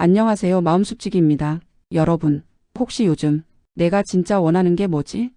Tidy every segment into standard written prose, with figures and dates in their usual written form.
안녕하세요. 마음숲지기입니다. 여러분, 혹시 요즘 내가 진짜 원하는 게 뭐지?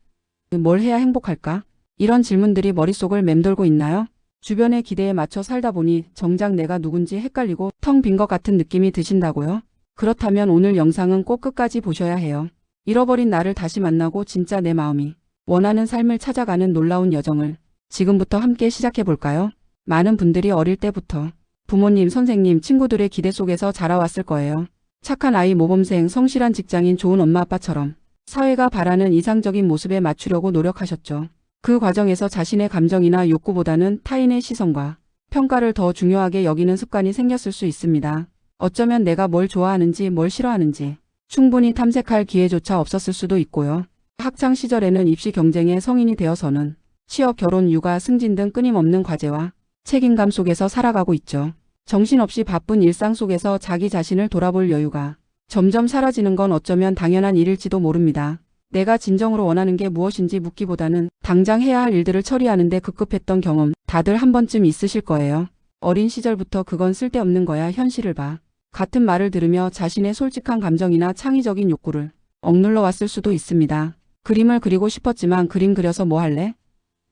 뭘 해야 행복할까? 이런 질문들이 머릿속을 맴돌고 있나요? 주변의 기대에 맞춰 살다 보니 정작 내가 누군지 헷갈리고 텅 빈 것 같은 느낌이 드신다고요? 그렇다면 오늘 영상은 꼭 끝까지 보셔야 해요. 잃어버린 나를 다시 만나고 진짜 내 마음이 원하는 삶을 찾아가는 놀라운 여정을 지금부터 함께 시작해 볼까요? 많은 분들이 어릴 때부터 부모님, 선생님, 친구들의 기대 속에서 자라왔을 거예요. 착한 아이, 모범생, 성실한 직장인, 좋은 엄마 아빠처럼 사회가 바라는 이상적인 모습에 맞추려고 노력하셨죠. 그 과정에서 자신의 감정이나 욕구보다는 타인의 시선과 평가를 더 중요하게 여기는 습관이 생겼을 수 있습니다. 어쩌면 내가 뭘 좋아하는지 뭘 싫어하는지 충분히 탐색할 기회조차 없었을 수도 있고요. 학창 시절에는 입시 경쟁에 성인이 되어서는 취업, 결혼, 육아, 승진 등 끊임없는 과제와 책임감 속에서 살아가고 있죠. 정신없이 바쁜 일상 속에서 자기 자신을 돌아볼 여유가 점점 사라지는 건 어쩌면 당연한 일일지도 모릅니다. 내가 진정으로 원하는 게 무엇인지 묻기보다는 당장 해야 할 일들을 처리하는 데 급급했던 경험 다들 한 번쯤 있으실 거예요. 어린 시절부터 그건 쓸데없는 거야 현실을 봐. 같은 말을 들으며 자신의 솔직한 감정이나 창의적인 욕구를 억눌러 왔을 수도 있습니다. 그림을 그리고 싶었지만 그림 그려서 뭐 할래?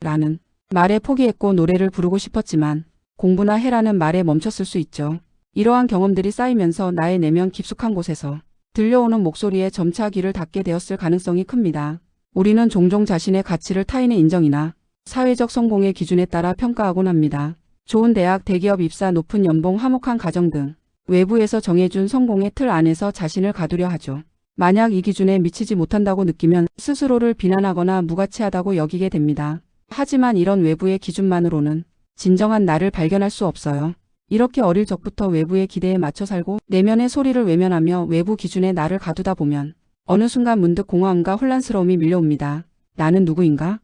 라는 말에 포기했고 노래를 부르고 싶었지만 공부나 해라는 말에 멈췄을 수 있죠. 이러한 경험들이 쌓이면서 나의 내면 깊숙한 곳에서 들려오는 목소리에 점차 귀를 닫게 되었을 가능성이 큽니다. 우리는 종종 자신의 가치를 타인의 인정이나 사회적 성공의 기준에 따라 평가하곤 합니다. 좋은 대학, 대기업 입사, 높은 연봉, 화목한 가정 등 외부에서 정해준 성공의 틀 안에서 자신을 가두려 하죠. 만약 이 기준에 미치지 못한다고 느끼면 스스로를 비난하거나 무가치하다고 여기게 됩니다. 하지만 이런 외부의 기준만으로는 진정한 나를 발견할 수 없어요. 이렇게 어릴 적부터 외부의 기대에 맞춰 살고 내면의 소리를 외면하며 외부 기준에 나를 가두다 보면 어느 순간 문득 공허함과 혼란스러움이 밀려옵니다. 나는 누구인가?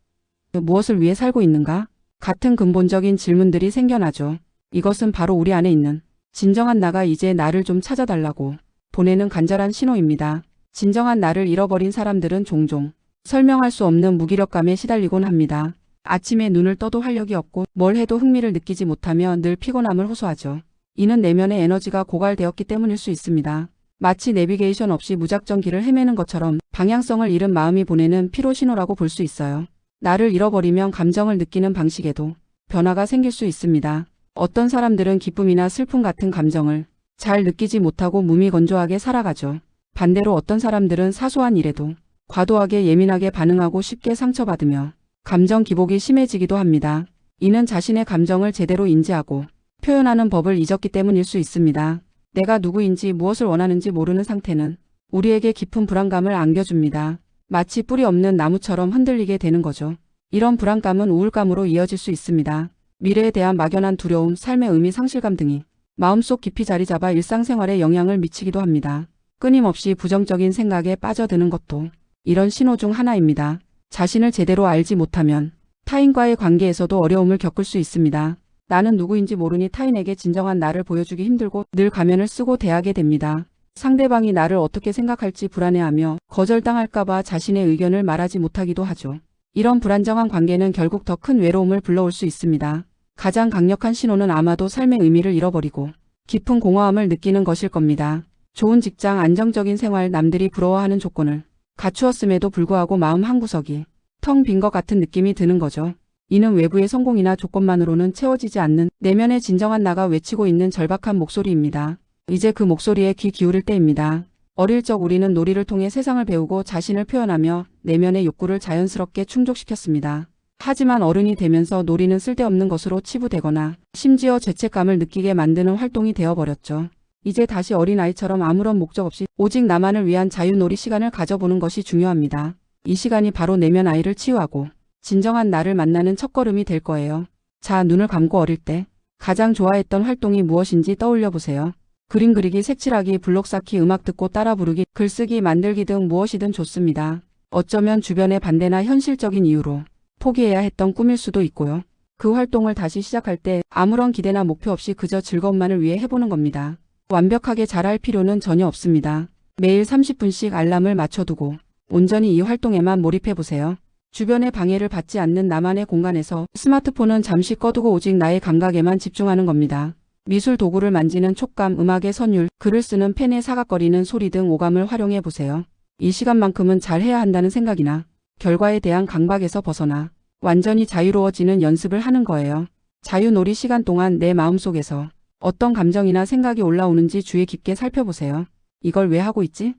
무엇을 위해 살고 있는가? 같은 근본적인 질문들이 생겨나죠. 이것은 바로 우리 안에 있는 진정한 나가 이제 나를 좀 찾아달라고 보내는 간절한 신호입니다. 진정한 나를 잃어버린 사람들은 종종 설명할 수 없는 무기력감에 시달리곤 합니다. 아침에 눈을 떠도 활력이 없고 뭘 해도 흥미를 느끼지 못하며 늘 피곤함을 호소하죠. 이는 내면의 에너지가 고갈되었기 때문일 수 있습니다. 마치 내비게이션 없이 무작정 길을 헤매는 것처럼 방향성을 잃은 마음이 보내는 피로 신호라고 볼 수 있어요. 나를 잃어버리면 감정을 느끼는 방식에도 변화가 생길 수 있습니다. 어떤 사람들은 기쁨이나 슬픔 같은 감정을 잘 느끼지 못하고 무미건조하게 살아가죠. 반대로 어떤 사람들은 사소한 일에도 과도하게 예민하게 반응하고 쉽게 상처받으며 감정 기복이 심해지기도 합니다. 이는 자신의 감정을 제대로 인지하고 표현하는 법을 잊었기 때문일 수 있습니다. 내가 누구인지 무엇을 원하는지 모르는 상태는 우리에게 깊은 불안감을 안겨줍니다. 마치 뿌리 없는 나무처럼 흔들리게 되는 거죠. 이런 불안감은 우울감으로 이어질 수 있습니다. 미래에 대한 막연한 두려움, 삶의 의미 상실감 등이 마음속 깊이 자리 잡아 일상생활에 영향을 미치기도 합니다. 끊임없이 부정적인 생각에 빠져드는 것도 이런 신호 중 하나입니다. 자신을 제대로 알지 못하면 타인과의 관계에서도 어려움을 겪을 수 있습니다. 나는 누구인지 모르니 타인에게 진정한 나를 보여주기 힘들고 늘 가면을 쓰고 대하게 됩니다. 상대방이 나를 어떻게 생각할지 불안해하며 거절당할까봐 자신의 의견을 말하지 못하기도 하죠. 이런 불안정한 관계는 결국 더 큰 외로움을 불러올 수 있습니다. 가장 강력한 신호는 아마도 삶의 의미를 잃어버리고 깊은 공허함을 느끼는 것일 겁니다. 좋은 직장, 안정적인 생활, 남들이 부러워하는 조건을 갖추었음에도 불구하고 마음 한구석이 텅 빈 것 같은 느낌이 드는 거죠. 이는 외부의 성공이나 조건만으로는 채워지지 않는 내면의 진정한 나가 외치고 있는 절박한 목소리입니다. 이제 그 목소리에 귀 기울일 때입니다. 어릴 적 우리는 놀이를 통해 세상을 배우고 자신을 표현하며 내면의 욕구를 자연스럽게 충족시켰습니다. 하지만 어른이 되면서 놀이는 쓸데없는 것으로 치부되거나 심지어 죄책감을 느끼게 만드는 활동이 되어버렸죠. 이제 다시 어린아이처럼 아무런 목적 없이 오직 나만을 위한 자유놀이 시간을 가져보는 것이 중요합니다. 이 시간이 바로 내면 아이를 치유하고 진정한 나를 만나는 첫걸음이 될 거예요. 자, 눈을 감고 어릴 때 가장 좋아했던 활동이 무엇인지 떠올려 보세요. 그림 그리기, 색칠하기, 블록 쌓기, 음악 듣고 따라 부르기, 글쓰기, 만들기 등 무엇이든 좋습니다. 어쩌면 주변의 반대나 현실적인 이유로 포기해야 했던 꿈일 수도 있고요. 그 활동을 다시 시작할 때 아무런 기대나 목표 없이 그저 즐거움만을 위해 해보는 겁니다. 완벽하게 잘할 필요는 전혀 없습니다. 매일 30분씩 알람을 맞춰두고 온전히 이 활동에만 몰입해보세요. 주변의 방해를 받지 않는 나만의 공간에서 스마트폰은 잠시 꺼두고 오직 나의 감각에만 집중하는 겁니다. 미술 도구를 만지는 촉감, 음악의 선율, 글을 쓰는 펜의 사각거리는 소리 등 오감을 활용해 보세요. 이 시간만큼은 잘해야 한다는 생각이나 결과에 대한 강박에서 벗어나 완전히 자유로워지는 연습을 하는 거예요. 자유놀이 시간 동안 내 마음속에서 어떤 감정이나 생각이 올라오는지 주의 깊게 살펴보세요. 이걸 왜 하고 있지?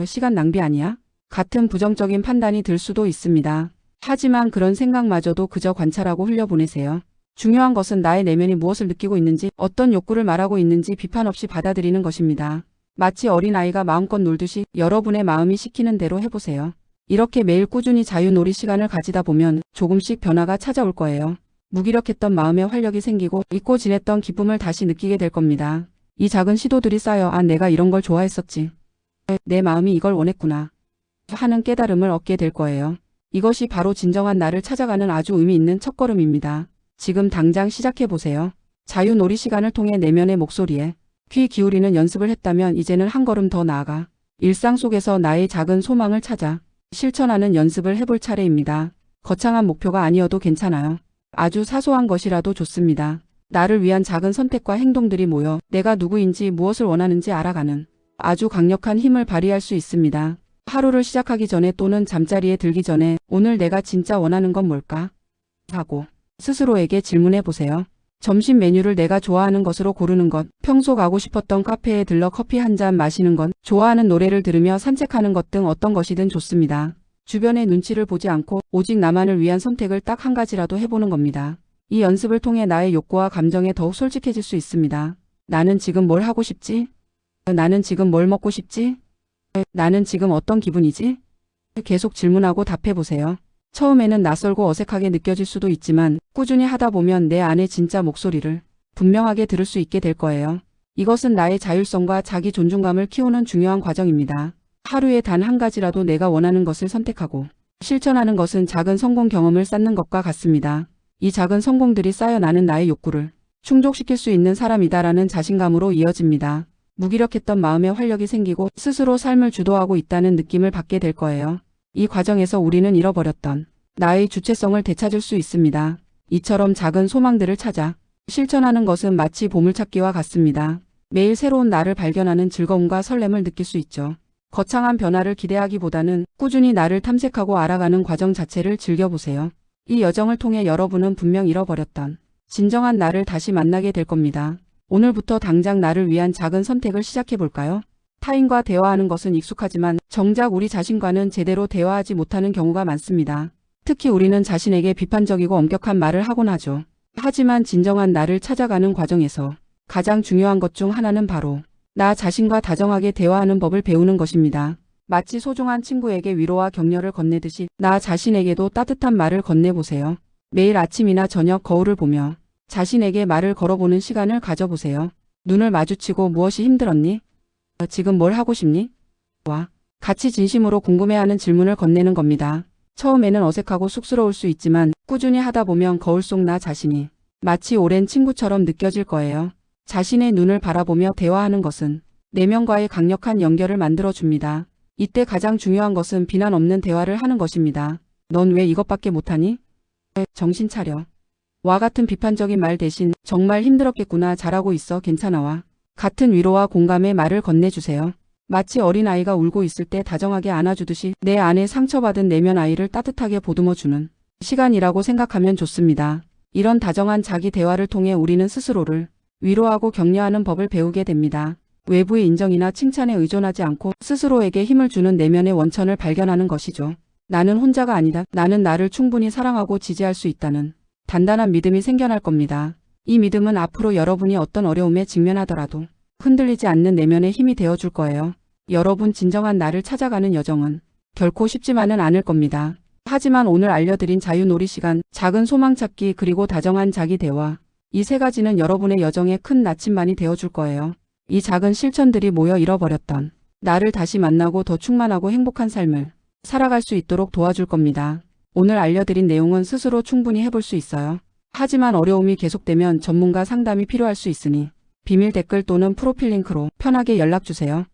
시간 낭비 아니야? 같은 부정적인 판단이 들 수도 있습니다. 하지만 그런 생각마저도 그저 관찰하고 흘려보내세요. 중요한 것은 나의 내면이 무엇을 느끼고 있는지, 어떤 욕구를 말하고 있는지 비판 없이 받아들이는 것입니다. 마치 어린아이가 마음껏 놀듯이 여러분의 마음이 시키는 대로 해보세요. 이렇게 매일 꾸준히 자유놀이 시간을 가지다 보면 조금씩 변화가 찾아올 거예요. 무기력했던 마음에 활력이 생기고 잊고 지냈던 기쁨을 다시 느끼게 될 겁니다. 이 작은 시도들이 쌓여 내가 이런 걸 좋아했었지. 내 마음이 이걸 원했구나 하는 깨달음을 얻게 될 거예요. 이것이 바로 진정한 나를 찾아가는 아주 의미 있는 첫걸음입니다. 지금 당장 시작해보세요. 자유놀이 시간을 통해 내면의 목소리에 귀 기울이는 연습을 했다면 이제는 한 걸음 더 나아가 일상 속에서 나의 작은 소망을 찾아 실천하는 연습을 해볼 차례입니다. 거창한 목표가 아니어도 괜찮아요. 아주 사소한 것이라도 좋습니다. 나를 위한 작은 선택과 행동들이 모여 내가 누구인지 무엇을 원하는지 알아가는 아주 강력한 힘을 발휘할 수 있습니다. 하루를 시작하기 전에 또는 잠자리에 들기 전에 오늘 내가 진짜 원하는 건 뭘까? 하고 스스로에게 질문해 보세요. 점심 메뉴를 내가 좋아하는 것으로 고르는 것, 평소 가고 싶었던 카페에 들러 커피 한 잔 마시는 것, 좋아하는 노래를 들으며 산책하는 것 등 어떤 것이든 좋습니다. 주변의 눈치를 보지 않고 오직 나만을 위한 선택을 딱 한 가지라도 해보는 겁니다. 이 연습을 통해 나의 욕구와 감정에 더욱 솔직해질 수 있습니다. 나는 지금 뭘 하고 싶지? 나는 지금 뭘 먹고 싶지? 나는 지금 어떤 기분이지? 계속 질문하고 답해보세요. 처음에는 낯설고 어색하게 느껴질 수도 있지만 꾸준히 하다 보면 내 안의 진짜 목소리를 분명하게 들을 수 있게 될 거예요. 이것은 나의 자율성과 자기 존중감을 키우는 중요한 과정입니다. 하루에 단 한 가지라도 내가 원하는 것을 선택하고 실천하는 것은 작은 성공 경험을 쌓는 것과 같습니다. 이 작은 성공들이 쌓여 나는 나의 욕구를 충족시킬 수 있는 사람이다라는 자신감으로 이어집니다. 무기력했던 마음에 활력이 생기고 스스로 삶을 주도하고 있다는 느낌을 받게 될 거예요. 이 과정에서 우리는 잃어버렸던 나의 주체성을 되찾을 수 있습니다. 이처럼 작은 소망들을 찾아 실천하는 것은 마치 보물찾기와 같습니다. 매일 새로운 나를 발견하는 즐거움과 설렘을 느낄 수 있죠. 거창한 변화를 기대하기보다는 꾸준히 나를 탐색하고 알아가는 과정 자체를 즐겨보세요. 이 여정을 통해 여러분은 분명 잃어버렸던 진정한 나를 다시 만나게 될 겁니다. 오늘부터 당장 나를 위한 작은 선택을 시작해볼까요? 타인과 대화하는 것은 익숙하지만 정작 우리 자신과는 제대로 대화하지 못하는 경우가 많습니다. 특히 우리는 자신에게 비판적이고 엄격한 말을 하곤 하죠. 하지만 진정한 나를 찾아가는 과정에서 가장 중요한 것 중 하나는 바로 나 자신과 다정하게 대화하는 법을 배우는 것입니다. 마치 소중한 친구에게 위로와 격려를 건네듯이 나 자신에게도 따뜻한 말을 건네보세요. 매일 아침이나 저녁 거울을 보며 자신에게 말을 걸어보는 시간을 가져보세요. 눈을 마주치고 무엇이 힘들었니? 지금 뭘 하고 싶니? 와, 같이 진심으로 궁금해하는 질문을 건네는 겁니다. 처음에는 어색하고 쑥스러울 수 있지만 꾸준히 하다 보면 거울 속 나 자신이 마치 오랜 친구처럼 느껴질 거예요. 자신의 눈을 바라보며 대화하는 것은 내면과의 강력한 연결을 만들어줍니다. 이때 가장 중요한 것은 비난 없는 대화를 하는 것입니다. 넌 왜 이것밖에 못하니? 정신 차려. 와 같은 비판적인 말 대신 정말 힘들었겠구나, 잘하고 있어, 괜찮아와 같은 위로와 공감의 말을 건네주세요. 마치 어린아이가 울고 있을 때 다정하게 안아주듯이 내 안에 상처받은 내면 아이를 따뜻하게 보듬어주는 시간이라고 생각하면 좋습니다. 이런 다정한 자기 대화를 통해 우리는 스스로를 위로하고 격려하는 법을 배우게 됩니다. 외부의 인정이나 칭찬에 의존하지 않고 스스로에게 힘을 주는 내면의 원천을 발견하는 것이죠. 나는 혼자가 아니다. 나는 나를 충분히 사랑하고 지지할 수 있다는 단단한 믿음이 생겨날 겁니다. 이 믿음은 앞으로 여러분이 어떤 어려움에 직면하더라도 흔들리지 않는 내면의 힘이 되어줄 거예요. 여러분 진정한 나를 찾아가는 여정은 결코 쉽지만은 않을 겁니다. 하지만 오늘 알려드린 자유놀이 시간, 작은 소망 찾기 그리고 다정한 자기 대화, 이 세 가지는 여러분의 여정에 큰 나침반이 되어줄 거예요. 이 작은 실천들이 모여 잃어버렸던 나를 다시 만나고 더 충만하고 행복한 삶을 살아갈 수 있도록 도와줄 겁니다. 오늘 알려드린 내용은 스스로 충분히 해볼 수 있어요. 하지만 어려움이 계속되면 전문가 상담이 필요할 수 있으니 비밀 댓글 또는 프로필 링크로 편하게 연락주세요.